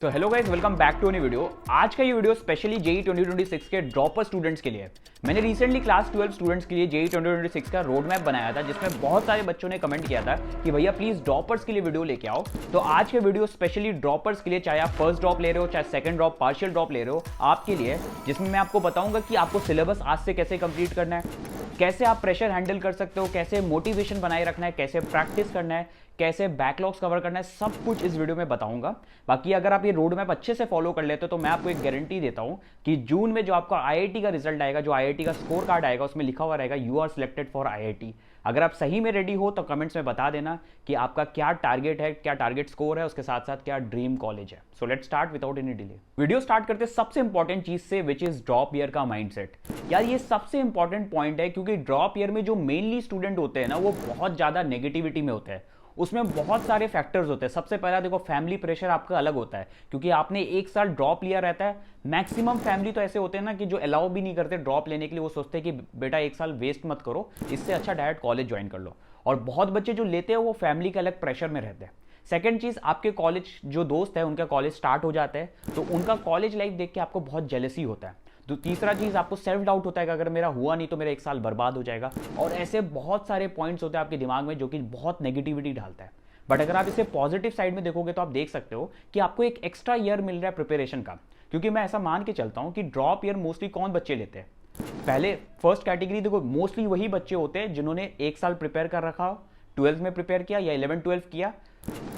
तो hello guys, welcome back to new video. आज का ये वीडियो स्पेशली जेई 2026 के ड्रॉपर स्टूडेंट्स के लिए है। मैंने रिसेंटली क्लास 12 स्टूडेंट्स के लिए जेई 2026 का रोड मैप बनाया था, जिसमें बहुत सारे बच्चों ने कमेंट किया था कि भैया प्लीज ड्रॉपर्स के लिए वीडियो लेके आओ। तो आज के वीडियो स्पेशली ड्रॉपर्स के लिए, चाहे आप फर्स्ट ड्रॉप ले रहे हो, चाहे सेकंड ड्रॉप, पार्शियल ड्रॉप ले रहे हो, आपके लिए, जिसमें मैं आपको बताऊंगा कि आपको सिलेबस आज से कैसे कंप्लीट करना है, कैसे आप प्रेशर हैंडल कर सकते हो, कैसे मोटिवेशन बनाए रखना है, कैसे प्रैक्टिस करना है, कैसे बैकलॉग्स कवर करना है, सब कुछ इस वीडियो में बताऊंगा। बाकी अगर आप ये रोड मैप अच्छे से फॉलो कर लेते हो तो मैं आपको एक गारंटी देता हूं कि जून में जो आपका आईआईटी का रिजल्ट आएगा, जो आईआईटी का स्कोर कार्ड आएगा, उसमें लिखा हुआ रहेगा you are selected for IIT. अगर आप सही में रेडी हो तो कमेंट्स में बता देना कि आपका क्या टारगेट है, क्या टारगेट स्कोर है, उसके साथ साथ क्या ड्रीम कॉलेज है। So let's start without any delay. Video start करते सबसे इंपॉर्टेंट चीज से, विच इज ड्रॉप ईयर का माइंडसेट। यार ये सबसे इंपॉर्टेंट पॉइंट है, क्योंकि ड्रॉप ईयर में जो मेनली स्टूडेंट होते हैं ना, वो बहुत ज्यादा नेगेटिविटी में होते हैं। उसमें बहुत सारे फैक्टर्स होते हैं। सबसे पहला देखो, फैमिली प्रेशर आपका अलग होता है, क्योंकि आपने एक साल ड्रॉप लिया रहता है। मैक्सिमम फैमिली तो ऐसे होते हैं ना कि जो अलाउ भी नहीं करते ड्रॉप लेने के लिए। वो सोचते हैं कि बेटा एक साल वेस्ट मत करो, इससे अच्छा डायरेक्ट कॉलेज ज्वाइन कर लो। और बहुत बच्चे जो लेते हैं वो फैमिली के अलग प्रेशर में रहते हैं। सेकेंड चीज, आपके कॉलेज जो दोस्त है उनका कॉलेज स्टार्ट हो जाता है, तो उनका कॉलेज लाइफ देख के आपको बहुत जेलसी होता है। तो तीसरा चीज, आपको सेल्फ डाउट होता है कि अगर मेरा हुआ नहीं तो मेरा एक साल बर्बाद हो जाएगा। और ऐसे बहुत सारे पॉइंट्स होते हैं आपके दिमाग में जो कि बहुत नेगेटिविटी डालता है। बट अगर आप इसे पॉजिटिव साइड में देखोगे तो आप देख सकते हो कि आपको एक एक्स्ट्रा ईयर मिल रहा है प्रिपरेशन का। क्योंकि मैं ऐसा मान के चलता हूं कि ड्रॉप ईयर मोस्टली कौन बच्चे लेते हैं? पहले फर्स्ट कैटेगरी देखो, मोस्टली वही बच्चे होते हैं जिन्होंने एक साल प्रिपेयर कर रखा हो, 12th में प्रिपेयर किया या 11-12 किया,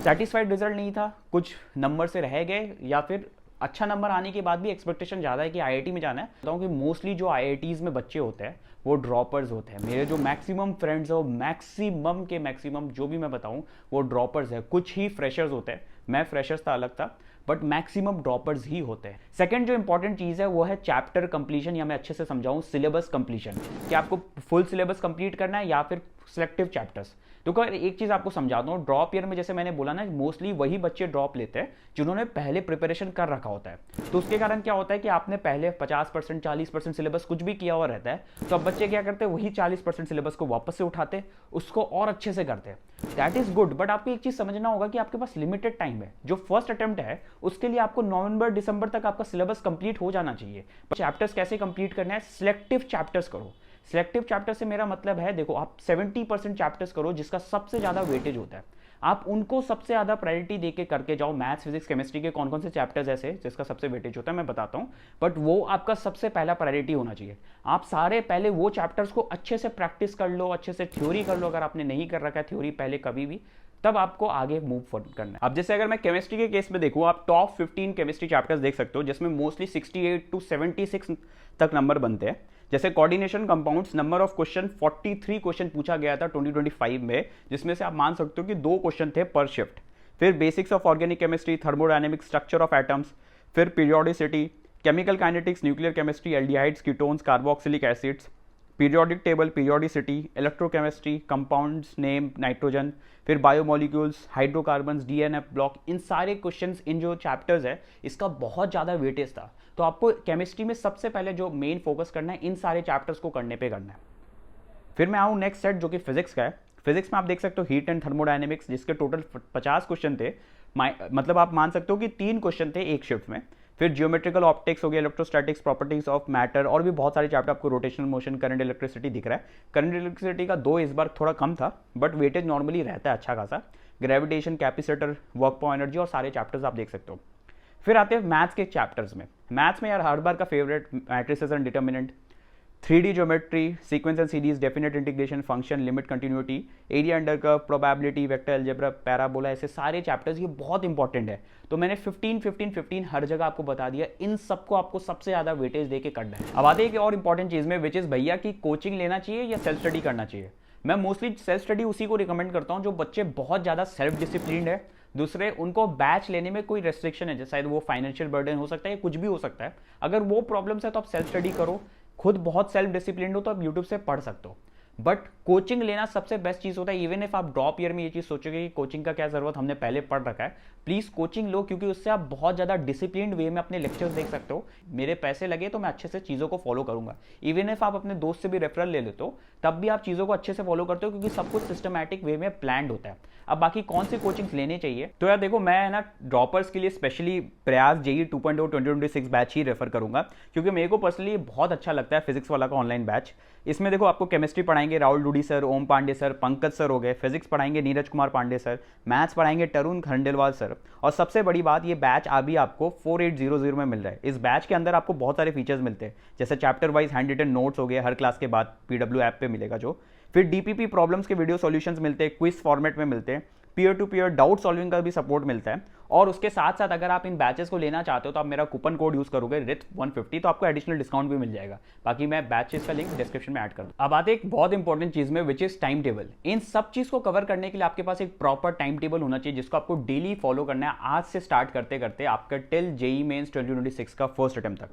सेटिस्फाइड रिजल्ट नहीं था, कुछ नंबर से रह गए, या फिर अच्छा नंबर आने के बाद भी एक्सपेक्टेशन ज़्यादा है कि आईआईटी में जाना है। बताऊँ कि मोस्टली जो आईआईटीज़ में बच्चे होते हैं वो ड्रॉपर्स होते हैं। मेरे जो मैक्सिमम फ्रेंड्स हो, मैक्सिमम के मैक्सिमम जो भी मैं बताऊँ वो ड्रॉपर्स है। कुछ ही फ्रेशर्स होते हैं, मैं फ्रेशर्स था, अलग था, बट मैक्सिमम ड्रॉपर्स ही होते हैं। सेकंड जो इंपॉर्टेंट चीज़ है वो है चैप्टर कंप्लीशन, या मैं अच्छे से समझाऊं सिलेबस कंप्लीशन, कि आपको फुल सिलेबस कंप्लीट करना है या फिर सिलेक्टिव चैप्टर्स। तो एक चीज़ आपको समझाता हूँ, ड्रॉप ईयर में जैसे मैंने बोला ना, मोस्टली वही बच्चे ड्रॉप लेते हैं जिन्होंने पहले प्रिपरेशन कर रखा होता है। तो उसके कारण क्या होता है कि आपने पहले 50% 40% सिलेबस कुछ भी किया हुआ रहता है, तो अब बच्चे क्या करते हैं, वही 40% सिलेबस को वापस से उठाते, उसको और अच्छे से करते हैं। दैट इज गुड, बट आपको एक चीज़ समझना होगा कि आपके पास लिमिटेड टाइम है। जो फर्स्ट अटेम्प्ट है उसके लिए आपको नवंबर दिसंबर तक आपका सिलेबस कंप्लीट हो जाना चाहिए। चैप्टर्स कैसे कंप्लीट करना है? सिलेक्टिव चैप्टर्स करो। सिलेक्टिव चैप्टर से मेरा मतलब है, देखो आप 70% चैप्टर्स करो जिसका सबसे ज्यादा वेटेज होता है, आप उनको सबसे ज्यादा प्रायोरिटी देके करके जाओ। मैथ्स, फिजिक्स, केमिस्ट्री के कौन कौन से चैप्टर्स ऐसे जिसका सबसे वेटेज होता है मैं बताता हूँ, बट वो आपका सबसे पहला प्रायोरिटी होना चाहिए। आप सारे पहले वो चैप्टर्स को अच्छे से प्रैक्टिस कर लो, अच्छे से थ्योरी कर लो। अगर आपने नहीं कर रखा है थ्योरी पहले कभी भी, तब आपको आगे मूव फॉरवर्ड करना है। अब जैसे अगर मैं केमिस्ट्री के केस में देखूँ, आप टॉप 15 केमिस्ट्री चैप्टर्स देख सकते हो, जिसमें मोस्टली 68 to 76 तक नंबर बनते हैं। जैसे coordination compounds, number of question 43 question पूछा गया था 2025 में, जिसमें से आप मान सकते हो कि 2 क्वेश्चन थे पर शिफ्ट। फिर basics of organic chemistry, thermodynamics, structure of atoms, फिर periodicity, chemical kinetics, nuclear chemistry, aldehydes, ketones, carboxylic acids, periodic table, periodicity, electrochemistry, compounds name, nitrogen, फिर बायोमोलिक्यूल्स, हाइड्रोकार्बन्स, डीएनए ब्लॉक, इन सारे क्वेश्चंस, इन जो chapters है, इसका बहुत ज़्यादा वेटेज था। तो आपको केमिस्ट्री में सबसे पहले जो मेन फोकस करना है, इन सारे चैप्टर्स को करने पे करना है। फिर मैं आऊँ नेक्स्ट सेट जो कि फिजिक्स का है। फिजिक्स में आप देख सकते हो हीट एंड थर्मोडायनेमिक्स, जिसके टोटल 50 क्वेश्चन थे। मतलब आप मान सकते हो कि 3 क्वेश्चन थे एक शिफ्ट में। फिर जियोमेट्रिकल ऑप्टिक्स हो गया, इलेक्ट्रोस्टैटिक्स, प्रॉपर्टीज ऑफ मैटर, और भी बहुत सारे चैप्टर आपको, रोटेशनल मोशन, करंट इलेक्ट्रिसिटी दिख रहा है। करंट इलेक्ट्रिसिटी का 2 इस बार थोड़ा कम था, बट वेटेज नॉर्मली रहता है अच्छा खासा। Gravitation, capacitor, work power energy, और सारे चैप्टर्स आप देख सकते हो। फिर आते हैं मैथ्स के चैप्टर्स में। मैथ्स में यार हर बार का favourite matrices and determinant, 3D geometry, sequence and series, definite integration, function, limit, continuity, area under curve, probability, vector algebra, parabola, ऐसे सारे चैप्टर्स ये बहुत इंपॉर्टेंट है। तो मैंने 15-15-15 हर जगह आपको बता दिया। इन सबको आपको सबसे ज्यादा वेटेज देके करना है। अब आते हैं कि और इंपॉर्टेंट चीज में, विच इज भैया की कोचिंग लेना चाहिए या सेल्फ स्टडी करना चाहिए। मैं मोस्टली सेल्फ स्टडी उसी को रिकमेंड करता हूँ जो बच्चे बहुत ज्यादा सेल्फ डिसिप्लिन्ड है। दूसरे, उनको बैच लेने में कोई रेस्ट्रिक्शन है, जैसे शायद वो फाइनेंशियल बर्डन हो सकता है, कुछ भी हो सकता है। अगर वो प्रॉब्लम्स है तो आप सेल्फ स्टडी करो। खुद बहुत सेल्फ डिसिप्लिन हो तो आप यूट्यूब से पढ़ सकते हो। बट कोचिंग लेना सबसे बेस्ट चीज़ होता है। इवन इफ आप ड्रॉप ईयर में ये चीज़ सोचोगे कि कोचिंग का क्या ज़रूरत, हमने पहले पढ़ रखा है, प्लीज़ कोचिंग लो, क्योंकि उससे आप बहुत ज़्यादा डिसिप्लिन्ड वे में अपने लेक्चर्स देख सकते हो। मेरे पैसे लगे तो मैं अच्छे से चीज़ों को फॉलो करूंगा। इवन इफ आप अपने दोस्त से भी रेफरल ले लेते हो तब भी आप चीज़ों को अच्छे से फॉलो करते हो, क्योंकि सब कुछ सिस्टमैटिक वे में प्लान्ड होता है। अब बाकी कौन सी कोचिंग्स लेने चाहिए, तो यार देखो, मैं ना ड्रॉपर्स के लिए स्पेशली प्रयास जेई 2.0 2026 बैच ही रेफर करूंगा, क्योंकि मेरे को पर्सनली बहुत अच्छा लगता है फिजिक्स वाला का ऑनलाइन बैच। इसमें देखो आपको केमिस्ट्री पढ़ाएंगे राहुल डूडी सर, ओम पांडे सर, पंकज सर हो गए, फिजिक्स पढ़ाएंगे नीरज कुमार पांडे सर, मैथ्स पढ़ाएंगे तरुण खंडेलवाल सर, और सबसे बड़ी बात, ये बैच अभी आपको 4800 में मिल रहा है। इस बैच के अंदर आपको बहुत सारे फीचर्स मिलते हैं, जैसे chapter wise handwritten notes हो गए हर क्लास के बाद, पीडब्ल्यू ऐप पे मिलेगा जो, फिर डीपीपी प्रॉब्लम्स के वीडियो सॉल्यूशंस मिलते हैं, क्विज फॉर्मेट में मिलते हैं, peer to peer doubt solving का भी सपोर्ट मिलता है। और उसके साथ साथ अगर आप इन बैचेस को लेना चाहते हो तो आप मेरा कूपन कोड यूज करोगे रिथ 150, तो आपको एडिशनल डिस्काउंट भी मिल जाएगा। बाकी मैं बैचेस का लिंक डिस्क्रिप्शन में ऐड कर दूँ। अब आते एक बहुत इंपॉर्टेंट चीज में, विच इज टाइम टेबल। इन सब चीज को कवर करने के लिए आपके पास एक प्रॉपर टाइम टेबल होना चाहिए, जिसको आपको डेली फॉलो करना है, आज से स्टार्ट करते करते आपका टिल जेई मेंस 2026 का फर्स्ट अटेम्प्ट तक।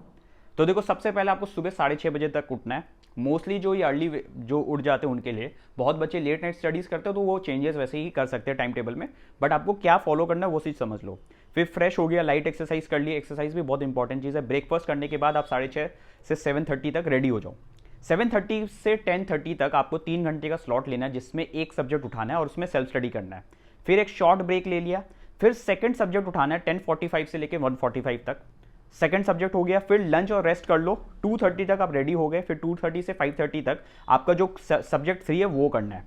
तो देखो, सबसे पहले आपको सुबह 6:30 बजे तक उठना है। मोस्टली जो ये अर्ली जो उठ जाते हैं उनके लिए, बहुत बच्चे लेट नाइट स्टडीज करते हो तो वो चेंजेस वैसे ही कर सकते हैं टाइम टेबल में, बट आपको क्या फॉलो करना है वो चीज़ समझ लो। फिर फ्रेश हो गया, लाइट एक्सरसाइज कर ली, एक्सरसाइज भी बहुत इंपॉर्टेंट चीज़ है। ब्रेकफास्ट करने के बाद आप 6:30 से 7:30 तक रेडी हो जाओ। 7:30 से 10:30 तक आपको 3 घंटे का स्लॉट लेना है, जिसमें एक सब्जेक्ट उठाना है और उसमें सेल्फ स्टडी करना है। फिर एक शॉर्ट ब्रेक ले लिया, फिर सेकंड सब्जेक्ट उठाना है 10:45 से लेकर 1:45 तक। सेकंड सब्जेक्ट हो गया, फिर लंच और रेस्ट कर लो, 2:30 तक आप रेडी हो गए। फिर 2:30 से 5:30 तक आपका जो सब्जेक्ट 3 है वो करना है।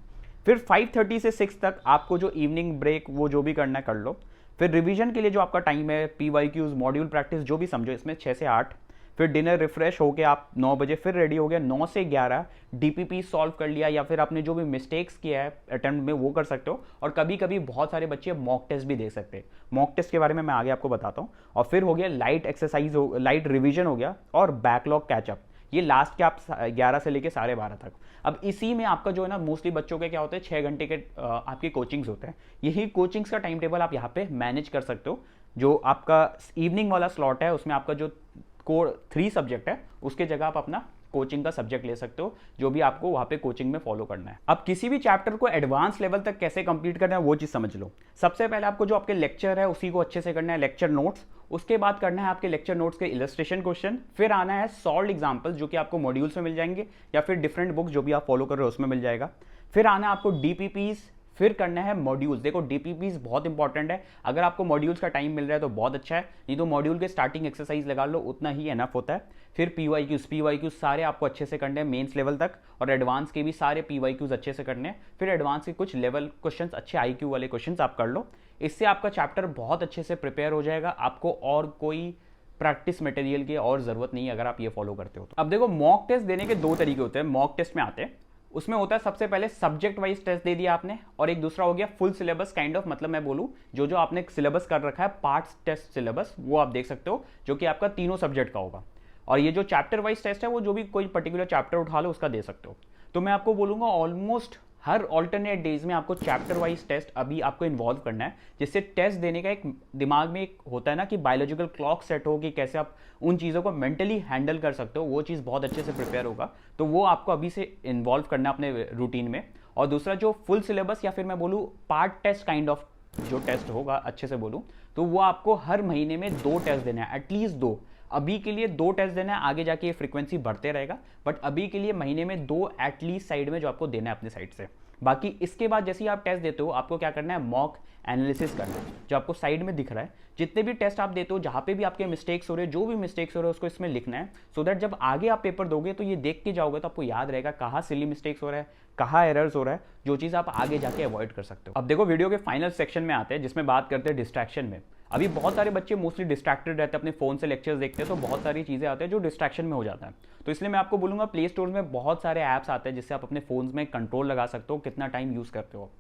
फिर 5:30 से 6 तक आपको जो इवनिंग ब्रेक वो जो भी करना है कर लो। फिर रिवीजन के लिए जो आपका टाइम है, पीवाईक्यूज, मॉड्यूल प्रैक्टिस जो भी समझो, इसमें 6 से 8। फिर डिनर, रिफ्रेश होके आप 9 बजे फिर रेडी हो गया। 9 से 11 डीपीपी सॉल्व कर लिया, या फिर आपने जो भी मिस्टेक्स किया है अटेम्प्ट में वो कर सकते हो। और कभी कभी बहुत सारे बच्चे मॉक टेस्ट भी दे सकते हैं, मॉक टेस्ट के बारे में मैं आगे आपको बताता हूँ। और फिर हो गया लाइट एक्सरसाइज, लाइट रिविजन हो गया, और बैकलॉग कैचअप, ये लास्ट के आप 11 से लेकर 12:30 तक। अब इसी में आपका जो है ना, मोस्टली बच्चों के क्या होते हैं, 6 घंटे के आपके कोचिंग्स होते हैं। यही कोचिंग्स का टाइम टेबल आप यहाँ पे मैनेज कर सकते हो। जो आपका इवनिंग वाला स्लॉट है उसमें आपका जो कोर 3 सब्जेक्ट है, उसके जगह आप अपना कोचिंग का सब्जेक्ट ले सकते हो, जो भी आपको वहां पे कोचिंग में फॉलो करना है। अब किसी भी चैप्टर को एडवांस लेवल तक कैसे कंप्लीट करना है वो चीज समझ लो। सबसे पहले आपको जो आपके लेक्चर है उसी को अच्छे से करना है, लेक्चर नोट्स। उसके बाद करना है आपके लेक्चर नोट्स के इलस्ट्रेशन क्वेश्चन। फिर आना है सॉल्व्ड एग्जांपल्स, जो कि आपको मॉड्यूल्स में मिल जाएंगे, या फिर डिफरेंट बुक्स जो भी आप फॉलो कर रहे हो उसमें मिल जाएगा। फिर आना है आपको डीपीपीज, फिर करना है मॉड्यूल्स। देखो, डीपीपीज बहुत इंपॉर्टेंट है, अगर आपको मॉड्यूल्स का टाइम मिल रहा है तो बहुत अच्छा है, नहीं तो मॉड्यूल के स्टार्टिंग एक्सरसाइज लगा लो, उतना ही एनफ होता है। फिर पीवाईक्यूज सारे आपको अच्छे से करने हैं मेंस लेवल तक, और एडवांस के भी सारे पीवाईक्यूज अच्छे से करने हैं। फिर एडवांस के कुछ लेवल क्वेश्चंस, अच्छे आईक्यू वाले क्वेश्चंस आप कर लो। इससे आपका चैप्टर बहुत अच्छे से प्रिपेयर हो जाएगा, आपको और कोई प्रैक्टिस मटेरियल की और जरूरत नहीं है अगर आप ये फॉलो करते हो तो। अब देखो, मॉक टेस्ट देने के 2 तरीके होते हैं। मॉक टेस्ट में आते हैं, उसमें होता है सबसे पहले सब्जेक्ट वाइज टेस्ट दे दिया आपने, और एक दूसरा हो गया फुल सिलेबस काइंड ऑफ, मतलब मैं बोलूं जो जो आपने सिलेबस कर रखा है, पार्ट्स टेस्ट सिलेबस, वो आप देख सकते हो, जो कि आपका तीनों सब्जेक्ट का होगा। और ये जो चैप्टर वाइज टेस्ट है वो जो भी कोई पर्टिकुलर चैप्टर उठा लो उसका दे सकते हो। तो मैं आपको बोलूंगा ऑलमोस्ट हर ऑल्टरनेट डेज में आपको चैप्टर वाइज टेस्ट अभी आपको इन्वॉल्व करना है, जिससे टेस्ट देने का एक दिमाग में एक होता है ना कि बायोलॉजिकल क्लॉक सेट हो कि कैसे आप उन चीज़ों को मेंटली हैंडल कर सकते हो, वो चीज़ बहुत अच्छे से प्रिपेयर होगा। तो वो आपको अभी से इन्वॉल्व करना है अपने रूटीन में। और दूसरा जो फुल सिलेबस, या फिर मैं बोलूँ पार्ट टेस्ट काइंड ऑफ जो टेस्ट होगा, अच्छे से बोलूँ तो वो आपको हर महीने में 2 टेस्ट देना है, एटलीस्ट 2। अभी के लिए 2 टेस्ट देना है, आगे जाके ये फ्रीक्वेंसी बढ़ते रहेगा, बट अभी के लिए महीने में 2 एटलीस्ट साइड में जो आपको देना है अपने साइड से। बाकी इसके बाद जैसे ही आप टेस्ट देते हो, आपको क्या करना है, मॉक एनालिसिस करना है, जो आपको साइड में दिख रहा है। जितने भी टेस्ट आप देते हो, जहाँ पे भी आपके मिस्टेक्स हो रहे हैं, जो भी मिस्टेक्स हो रहे हैं उसको इसमें लिखना है, सो दैट जब आगे आप पेपर दोगे तो ये देख के जाओगे तो आपको याद रहेगा कहाँ सिली मिस्टेक्स हो रहा है, कहाँ एरर्स हो रहा है, जो चीज़ आप आगे जाके अवॉइड कर सकते हो। अब देखो, वीडियो के फाइनल सेक्शन में आते हैं, जिसमें बात करते हैं डिस्ट्रैक्शन में। अभी बहुत सारे बच्चे मोस्टली डिस्ट्रैक्टेड रहते हैं, अपने फोन से लेक्चर्स देखते हैं, तो बहुत सारी चीज़ें आती हैं जो डिस्ट्रैक्शन में हो जाता है। तो इसलिए मैं आपको बोलूँगा, प्ले स्टोर में बहुत सारे ऐप्स आते हैं जिससे आप अपने फोन में कंट्रोल लगा सकते हो, कितना टाइम यूज़ करते हो।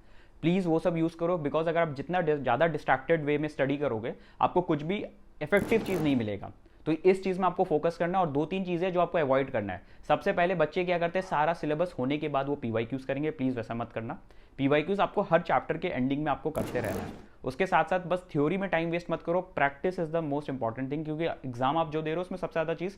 प्लीज़ वो सब यूज़ करो, बिकॉज अगर आप जितना ज़्यादा डिस्ट्रैक्टेड वे में स्टडी करोगे, आपको कुछ भी इफेक्टिव चीज़ नहीं मिलेगा। तो इस चीज़ में आपको फोकस करना है। और 2-3 चीज़ें जो आपको अवॉइड करना है। सबसे पहले बच्चे क्या करते हैं, सारा सिलेबस होने के बाद वो पीवाईक्यूज करेंगे, प्लीज़ वैसा मत करना। पीवाईक्यूज आपको हर चैप्टर के एंडिंग में आपको करते रहना है। उसके साथ साथ बस थ्योरी में टाइम वेस्ट मत करो, practice is the most important thing, क्योंकि एग्जाम आप जो दे रहे हो उसमें सबसे ज़्यादा चीज़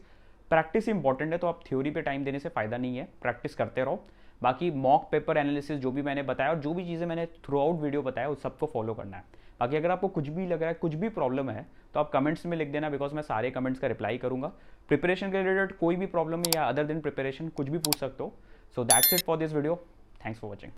प्रैक्टिस इंपॉर्टेंट है। तो आप थ्योरी पे टाइम देने से फायदा नहीं है, प्रैक्टिस करते रहो। बाकी मॉक पेपर एनालिसिस जो भी मैंने बताया और जो भी चीज़ें मैंने थ्रू आउट वीडियो बताया उस सबको फॉलो करना है। बाकी अगर आपको कुछ भी लग रहा है, कुछ भी प्रॉब्लम है, तो आप कमेंट्स में लिख देना, बिकॉज मैं सारे कमेंट्स का रिप्लाई करूंगा। प्रिपरेशन के रिलेटेड कोई भी प्रॉब्लम है या अदर दिन प्रिपरेशन कुछ भी पूछ सकते हो। So that's it for this video. Thanks for watching.